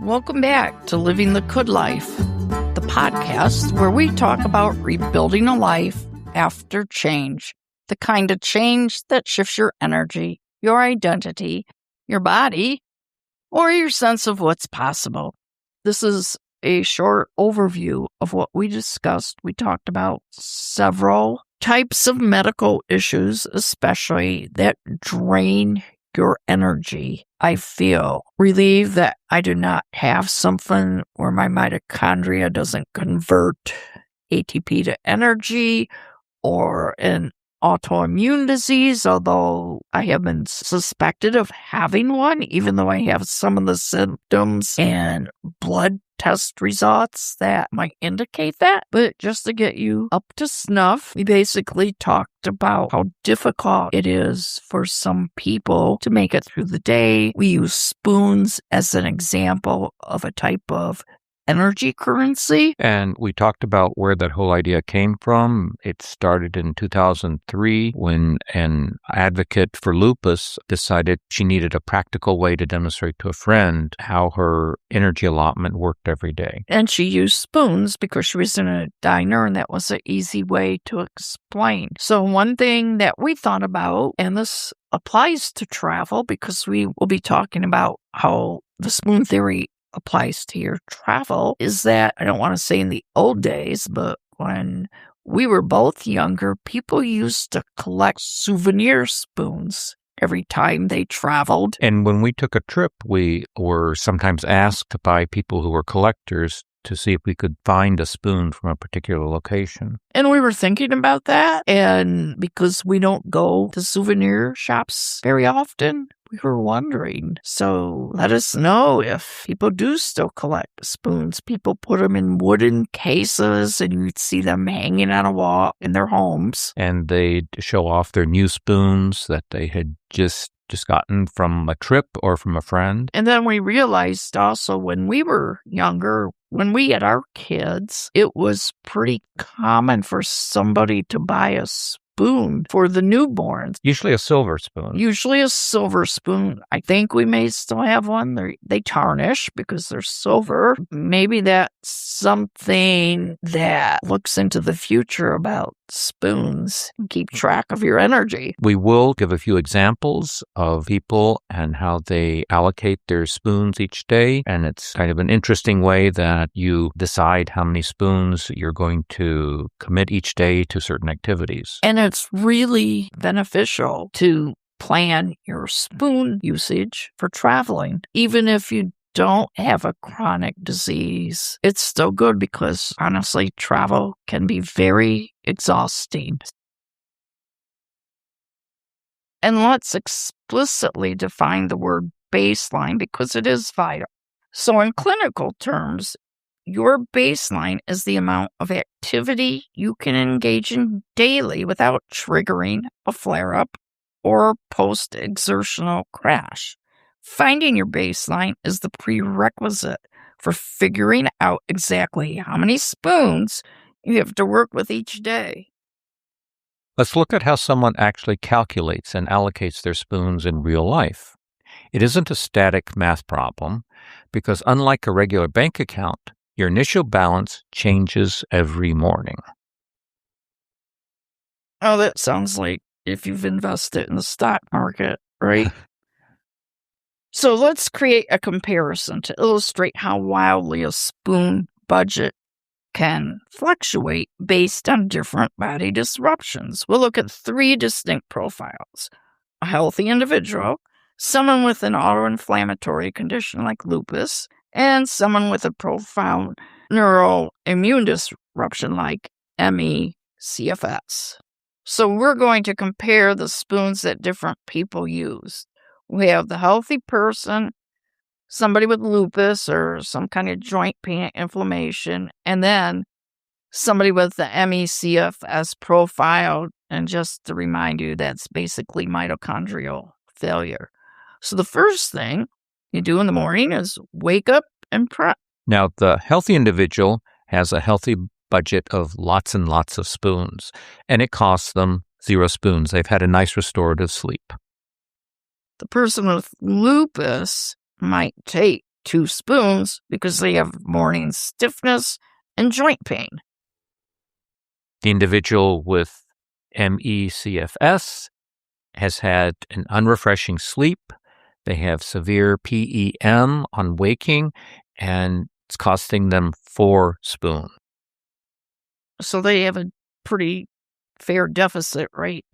Welcome back to Living the Good Life, the podcast where we talk about rebuilding a life after change, the kind of change that shifts your energy, your identity, your body, or your sense of what's possible. This is a short overview of what we discussed. We talked about several types of medical issues, especially that drain your energy. I feel relieved that I do not have something where my mitochondria doesn't convert ATP to energy or an autoimmune disease, although I have been suspected of having one, even though I have some of the symptoms and blood test results that might indicate that. But just to get you up to snuff, we basically talked about how difficult it is for some people to make it through the day. We use spoons as an example of a type of energy currency. And we talked about where that whole idea came from. It started in 2003 when an advocate for lupus decided she needed a practical way to demonstrate to a friend how her energy allotment worked every day. And she used spoons because she was in a diner, and that was an easy way to explain. So one thing that we thought about, and this applies to travel because we will be talking about how the spoon theory applies to your travel, is that, I don't want to say in the old days, but when we were both younger, people used to collect souvenir spoons every time they traveled. And when we took a trip, we were sometimes asked by people who were collectors to see if we could find a spoon from a particular location. And we were thinking about that, and because we don't go to souvenir shops very often, we were wondering. So let us know if people do still collect spoons. People put them in wooden cases, and you'd see them hanging on a wall in their homes. And they'd show off their new spoons that they had just gotten from a trip or from a friend. And then we realized also when we were younger, when we had our kids, it was pretty common for somebody to buy a spoon for the newborns. Usually a silver spoon. I think we may still have one. They tarnish because they're silver. Maybe that's something that looks into the future about spoons. Keep track of your energy. We will give a few examples of people and how they allocate their spoons each day. And it's kind of an interesting way that you decide how many spoons you're going to commit each day to certain activities. And it's really beneficial to plan your spoon usage for traveling. Even if you don't have a chronic disease, it's still good because, honestly, travel can be very exhausting. And let's explicitly define the word baseline because it is vital. So in clinical terms, your baseline is the amount of activity you can engage in daily without triggering a flare-up or post-exertional crash. Finding your baseline is the prerequisite for figuring out exactly how many spoons you have to work with each day. Let's look at how someone actually calculates and allocates their spoons in real life. It isn't a static math problem because unlike a regular bank account, your initial balance changes every morning. Oh, that sounds like if you've invested in the stock market, right? So let's create a comparison to illustrate how wildly a spoon budget can fluctuate based on different body disruptions. We'll look at 3 distinct profiles: a healthy individual, someone with an autoinflammatory condition like lupus, and someone with a profound neuroimmune disruption like ME/CFS. So we're going to compare the spoons that different people use. We have the healthy person, somebody with lupus or some kind of joint pain inflammation, and then somebody with the ME/CFS profile. And just to remind you, that's basically mitochondrial failure. So the first thing you do in the morning is wake up and prep. Now, the healthy individual has a healthy budget of lots and lots of spoons, and it costs them 0 spoons. They've had a nice restorative sleep. The person with lupus might take 2 spoons because they have morning stiffness and joint pain. The individual with MECFS has had an unrefreshing sleep. They have severe PEM on waking, and it's costing them 4 spoons. So they have a pretty fair deficit, right?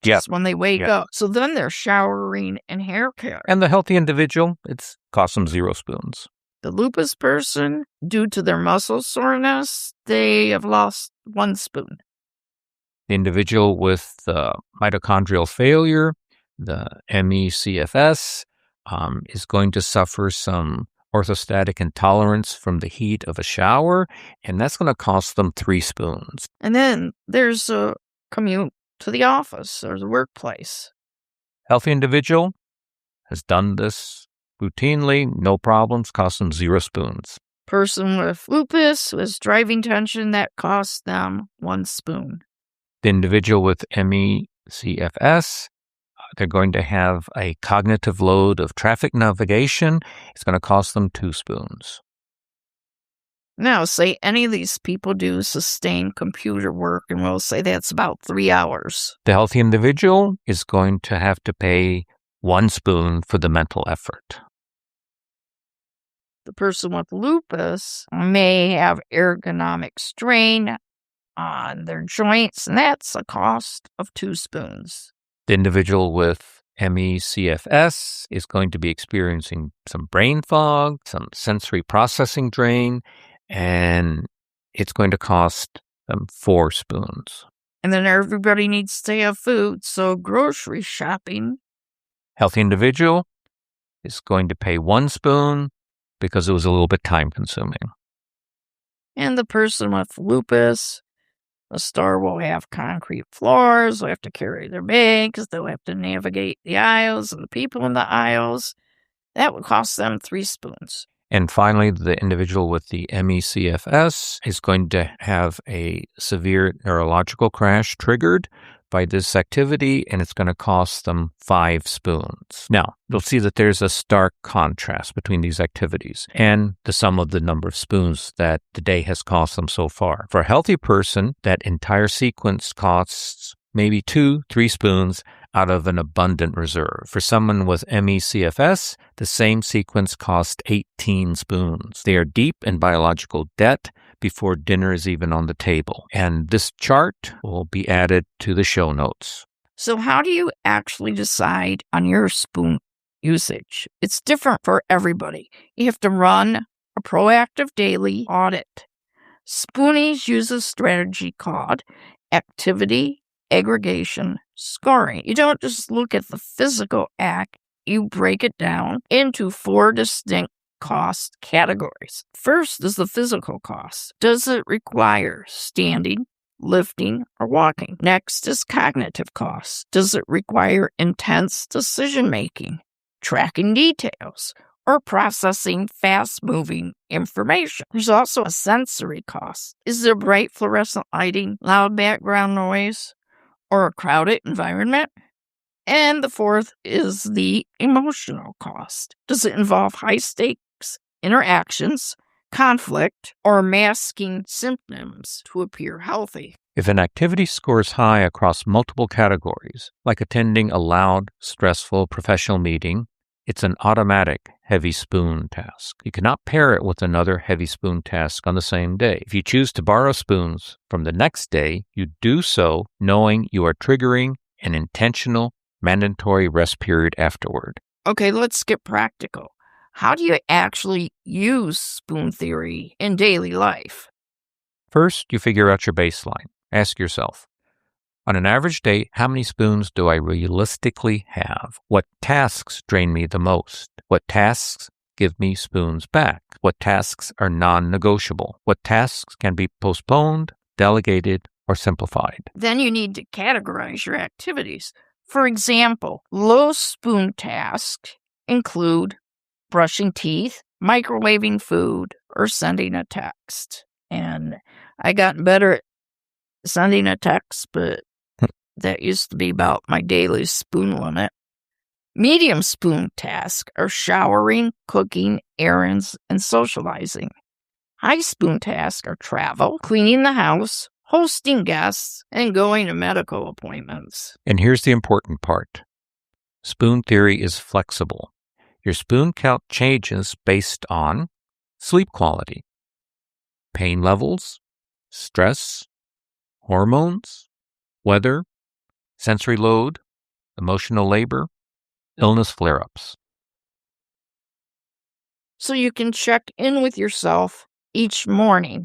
Yes. When they wake up. So then they're showering and hair care. And the healthy individual, it's cost them 0 spoons. The lupus person, due to their muscle soreness, they have lost 1 spoon. The individual with the mitochondrial failure, the MECFS, is going to suffer some orthostatic intolerance from the heat of a shower, and that's going to cost them 3 spoons. And then there's a commute to the office or the workplace. Healthy individual has done this routinely, no problems, cost them 0 spoons. Person with lupus who has driving tension, that costs them 1 spoon. The individual with MECFS, they're going to have a cognitive load of traffic navigation. It's going to cost them 2 spoons. Now, say any of these people do sustained computer work, and we'll say that's about 3 hours. The healthy individual is going to have to pay 1 spoon for the mental effort. The person with lupus may have ergonomic strain on their joints, and that's a cost of 2 spoons. The individual with MECFS is going to be experiencing some brain fog, some sensory processing drain, and it's going to cost them 4 spoons. And then everybody needs to have food, so grocery shopping. Healthy individual is going to pay 1 spoon because it was a little bit time-consuming. And the person with lupus, the store will have concrete floors. They'll have to carry their bags. They'll have to navigate the aisles and the people in the aisles. That would cost them 3 spoons. And finally, the individual with the MECFS is going to have a severe neurological crash triggered by this activity, and it's going to cost them 5 spoons. Now, you'll see that there's a stark contrast between these activities and the sum of the number of spoons that the day has cost them so far. For a healthy person, that entire sequence costs maybe 2-3 spoons out of an abundant reserve. For someone with MECFS, the same sequence costs 18 spoons. They are deep in biological debt before dinner is even on the table. And this chart will be added to the show notes. So how do you actually decide on your spoon usage? It's different for everybody. You have to run a proactive daily audit. Spoonies use a strategy called activity aggregation scoring. You don't just look at the physical act, you break it down into 4 distinct cost categories. First is the physical cost. Does it require standing, lifting, or walking? Next is cognitive cost. Does it require intense decision-making, tracking details, or processing fast-moving information? There's also a sensory cost. Is there bright fluorescent lighting, loud background noise, or a crowded environment? And the 4th is the emotional cost. Does it involve high-stakes interactions, conflict, or masking symptoms to appear healthy? If an activity scores high across multiple categories, like attending a loud, stressful professional meeting, it's an automatic heavy spoon task. You cannot pair it with another heavy spoon task on the same day. If you choose to borrow spoons from the next day, you do so knowing you are triggering an intentional, mandatory rest period afterward. Okay, let's get practical. How do you actually use spoon theory in daily life? First, you figure out your baseline. Ask yourself, on an average day, how many spoons do I realistically have? What tasks drain me the most? What tasks give me spoons back? What tasks are non-negotiable? What tasks can be postponed, delegated, or simplified? Then you need to categorize your activities. For example, low spoon tasks include brushing teeth, microwaving food, or sending a text. And I got better at sending a text, but that used to be about my daily spoon limit. Medium spoon tasks are showering, cooking, errands, and socializing. High spoon tasks are travel, cleaning the house, hosting guests, and going to medical appointments. And here's the important part. Spoon theory is flexible. Your spoon count changes based on sleep quality, pain levels, stress, hormones, weather, sensory load, emotional labor, illness flare-ups. So you can check in with yourself each morning.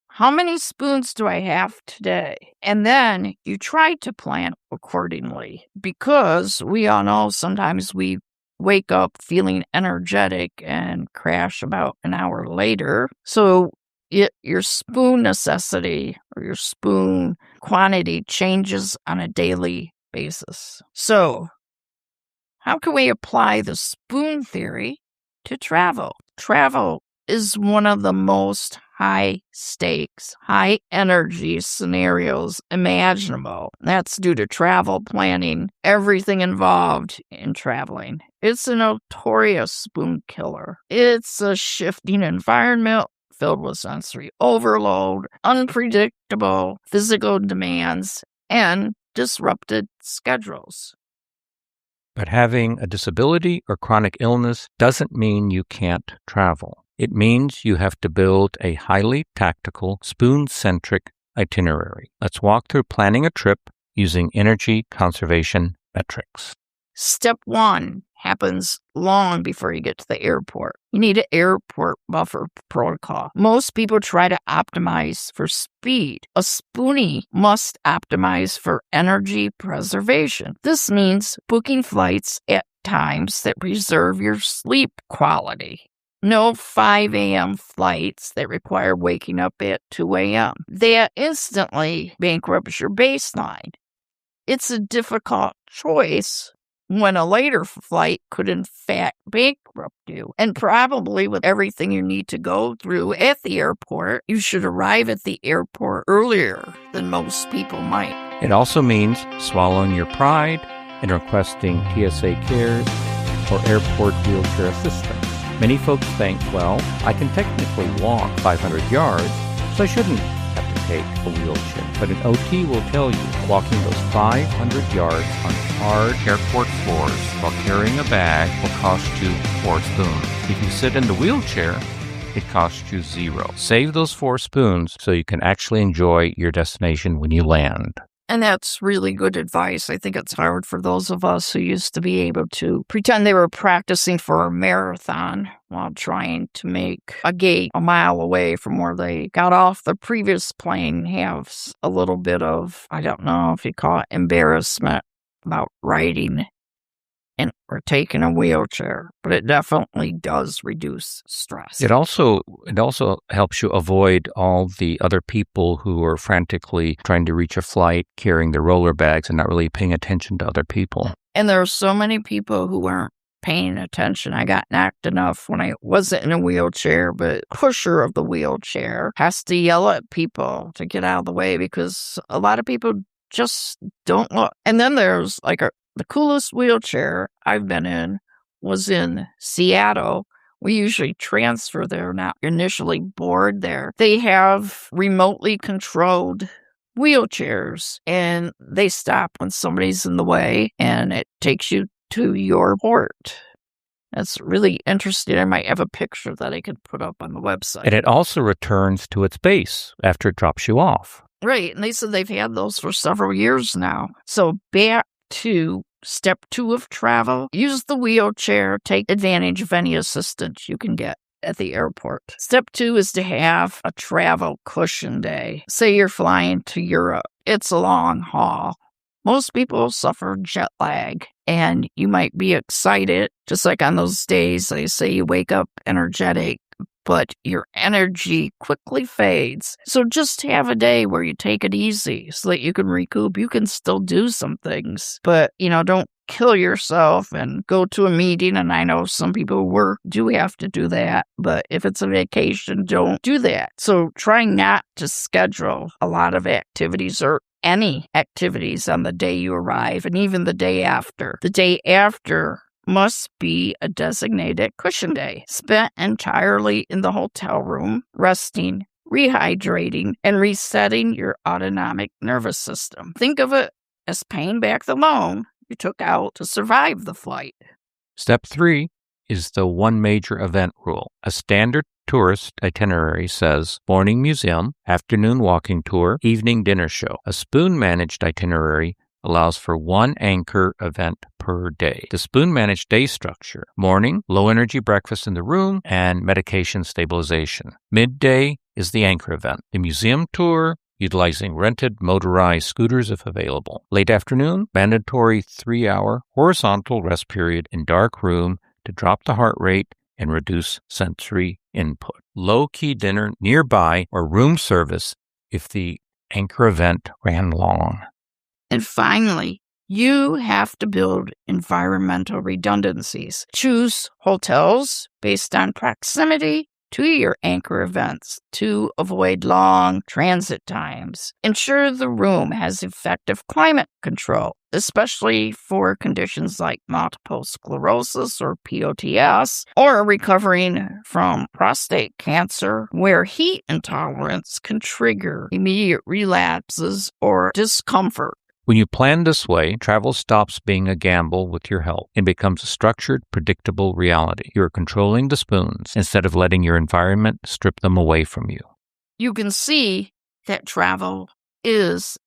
How many spoons do I have today? And then you try to plan accordingly, because we all know sometimes we wake up feeling energetic and crash about an hour later. So your spoon necessity or your spoon quantity changes on a daily basis. So how can we apply the spoon theory to travel? Travel is one of the most high stakes, high energy scenarios imaginable. That's due to travel planning, everything involved in traveling. It's a notorious spoon killer. It's a shifting environment filled with sensory overload, unpredictable physical demands, and disrupted schedules. But having a disability or chronic illness doesn't mean you can't travel. It means you have to build a highly tactical, spoon-centric itinerary. Let's walk through planning a trip using energy conservation metrics. Step 1 happens long before you get to the airport. You need an airport buffer protocol. Most people try to optimize for speed. A spoonie must optimize for energy preservation. This means booking flights at times that preserve your sleep quality. No 5 a.m. flights that require waking up at 2 a.m. That instantly bankrupts your baseline. It's a difficult choice when a later flight could in fact bankrupt you. And probably with everything you need to go through at the airport, you should arrive at the airport earlier than most people might. It also means swallowing your pride and requesting TSA cares or airport wheelchair assistance. Many folks think, well, I can technically walk 500 yards, so I shouldn't have to take a wheelchair. But an OT will tell you walking those 500 yards on hard airport floors while carrying a bag will cost you 4 spoons. If you sit in the wheelchair, it costs you 0. Save those 4 spoons so you can actually enjoy your destination when you land. And that's really good advice. I think it's hard for those of us who used to be able to pretend they were practicing for a marathon while trying to make a gate a mile away from where they got off the previous plane, have a little bit of, I don't know if you call it embarrassment about riding or taking a wheelchair, but it definitely does reduce stress. It also helps you avoid all the other people who are frantically trying to reach a flight, carrying their roller bags and not really paying attention to other people. And there are so many people who weren't paying attention. I got knocked enough when I wasn't in a wheelchair, but pusher of the wheelchair has to yell at people to get out of the way because a lot of people just don't look. And then there's the coolest wheelchair I've been in was in Seattle. We usually transfer there, not initially board there. They have remotely controlled wheelchairs, and they stop when somebody's in the way, and it takes you to your port. That's really interesting. I might have a picture that I could put up on the website. And it also returns to its base after it drops you off. Right, and they said they've had those for several years now. So back to step 2 of travel, use the wheelchair, take advantage of any assistance you can get at the airport. Step 2 is to have a travel cushion day. Say you're flying to Europe. It's a long haul. Most people suffer jet lag, and you might be excited, just like on those days they say you wake up energetic, but your energy quickly fades. So just have a day where you take it easy so that you can recoup. You can still do some things, but, don't kill yourself and go to a meeting. And I know some people do have to do that, but if it's a vacation, don't do that. So try not to schedule a lot of activities or any activities on the day you arrive and even the day after. The day after must be a designated cushion day, spent entirely in the hotel room, resting, rehydrating, and resetting your autonomic nervous system. Think of it as paying back the loan you took out to survive the flight. Step 3 is the one major event rule. A standard tourist itinerary says morning museum, afternoon walking tour, evening dinner show. A spoon-managed itinerary allows for one anchor event per day. The spoon-managed day structure: morning, low-energy breakfast in the room, and medication stabilization. Midday is the anchor event, the museum tour, utilizing rented motorized scooters if available. Late afternoon, mandatory 3-hour horizontal rest period in dark room to drop the heart rate and reduce sensory input. Low-key dinner nearby or room service if the anchor event ran long. And finally, you have to build environmental redundancies. Choose hotels based on proximity to your anchor events to avoid long transit times. Ensure the room has effective climate control, especially for conditions like multiple sclerosis or POTS, or recovering from prostate cancer, where heat intolerance can trigger immediate relapses or discomfort. When you plan this way, travel stops being a gamble with your health and becomes a structured, predictable reality. You are controlling the spoons instead of letting your environment strip them away from you. You can see that travel is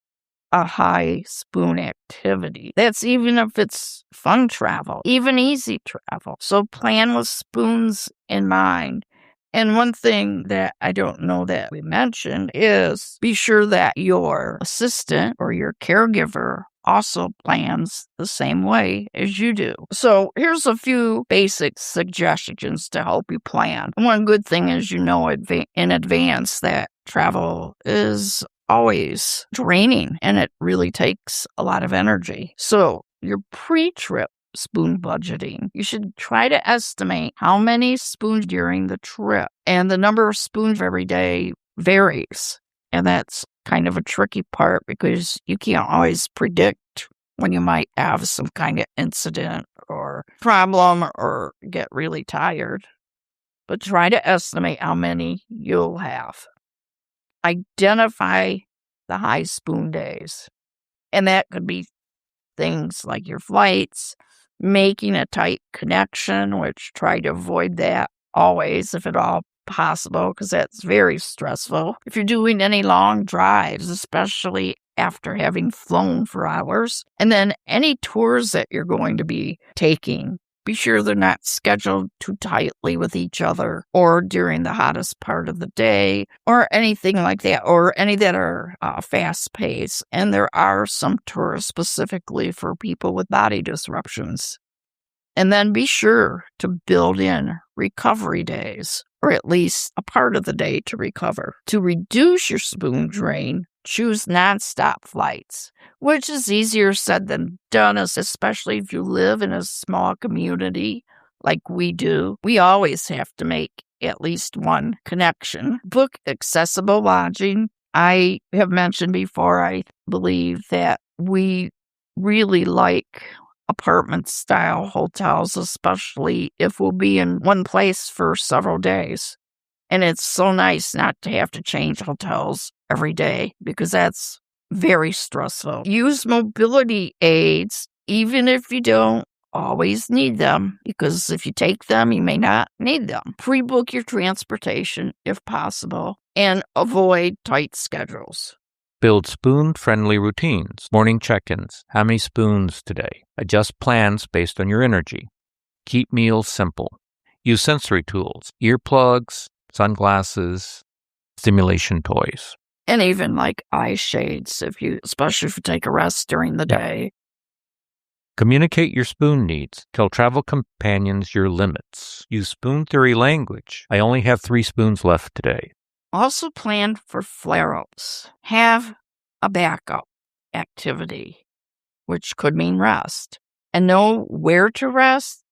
a high spoon activity. That's even if it's fun travel, even easy travel. So plan with spoons in mind. And one thing that I don't know that we mentioned is be sure that your assistant or your caregiver also plans the same way as you do. So here's a few basic suggestions to help you plan. One good thing is you know in advance that travel is always draining and it really takes a lot of energy. So your pre-trip spoon budgeting. You should try to estimate how many spoons during the trip, and the number of spoons every day varies. And that's kind of a tricky part because you can't always predict when you might have some kind of incident or problem or get really tired. But try to estimate how many you'll have. Identify the high spoon days. And that could be things like your flights, making a tight connection, which try to avoid that always if at all possible, because that's very stressful. If you're doing any long drives, especially after having flown for hours, and then any tours that you're going to be taking, be sure they're not scheduled too tightly with each other or during the hottest part of the day or anything like that, or any that are fast-paced. And there are some tours specifically for people with body disruptions. And then be sure to build in recovery days, or at least a part of the day to recover. To reduce your spoon drain, choose nonstop flights, which is easier said than done, especially if you live in a small community like we do. We always have to make at least one connection. Book accessible lodging. I have mentioned before, I believe that we really like apartment-style hotels, especially if we'll be in one place for several days. And it's so nice not to have to change hotels every day because that's very stressful. Use mobility aids, even if you don't always need them, because if you take them, you may not need them. Pre-book your transportation if possible and avoid tight schedules. Build spoon-friendly routines. Morning check-ins. How many spoons today? Adjust plans based on your energy. Keep meals simple. Use sensory tools. Earplugs, sunglasses, stimulation toys. And even like eye shades, especially if you take a rest during the day. Communicate your spoon needs. Tell travel companions your limits. Use spoon theory language. I only have 3 spoons left today. Also plan for flare-ups. Have a backup activity, which could mean rest. And know where to rest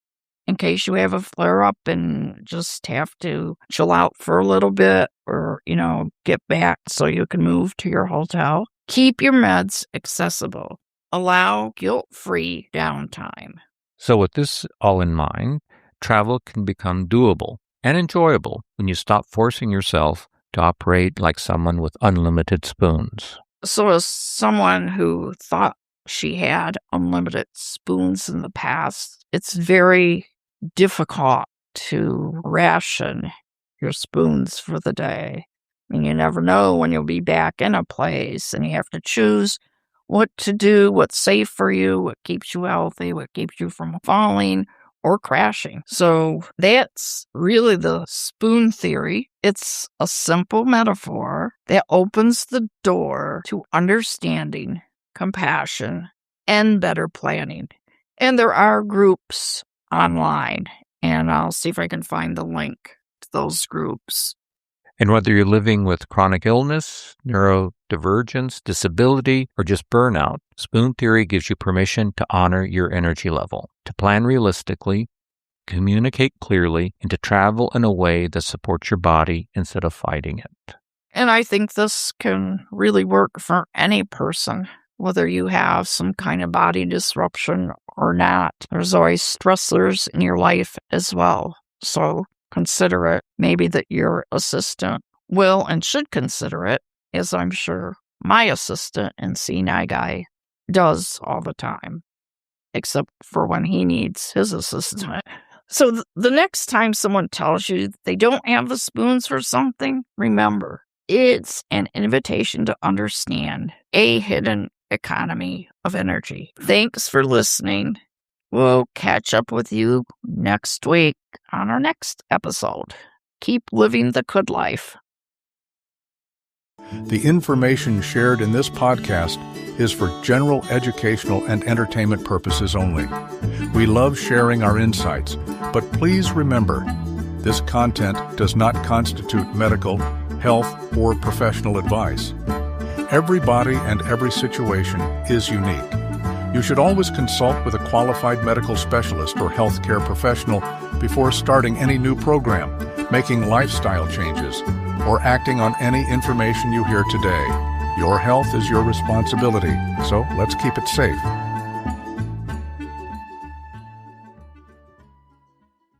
in case you have a flare-up and just have to chill out for a little bit or, get back so you can move to your hotel. Keep your meds accessible. Allow guilt-free downtime. So with this all in mind, travel can become doable and enjoyable when you stop forcing yourself to operate like someone with unlimited spoons. So as someone who thought she had unlimited spoons in the past, it's very difficult to ration your spoons for the day. I mean, you never know when you'll be back in a place, and you have to choose what to do, what's safe for you, what keeps you healthy, what keeps you from falling or crashing. So that's really the spoon theory. It's a simple metaphor that opens the door to understanding, compassion, and better planning. And there are groups online, and I'll see if I can find the link to those groups. And whether you're living with chronic illness, neurodivergence, disability, or just burnout, Spoon Theory gives you permission to honor your energy level, to plan realistically, communicate clearly, and to travel in a way that supports your body instead of fighting it. And I think this can really work for any person, whether you have some kind of body disruption or not. There's always stressors in your life as well. So consider it. Maybe that your assistant will and should consider it, as I'm sure my assistant and CNI guy does all the time, except for when he needs his assistant. So the next time someone tells you they don't have the spoons for something, remember, it's an invitation to understand a hidden economy of energy. Thanks for listening. We'll catch up with you next week on our next episode. Keep living the good life. The information shared in this podcast is for general educational and entertainment purposes only. We love sharing our insights, but please remember, this content does not constitute medical, health, or professional advice. Every body and every situation is unique. You should always consult with a qualified medical specialist or healthcare professional before starting any new program, making lifestyle changes, or acting on any information you hear today. Your health is your responsibility, so let's keep it safe.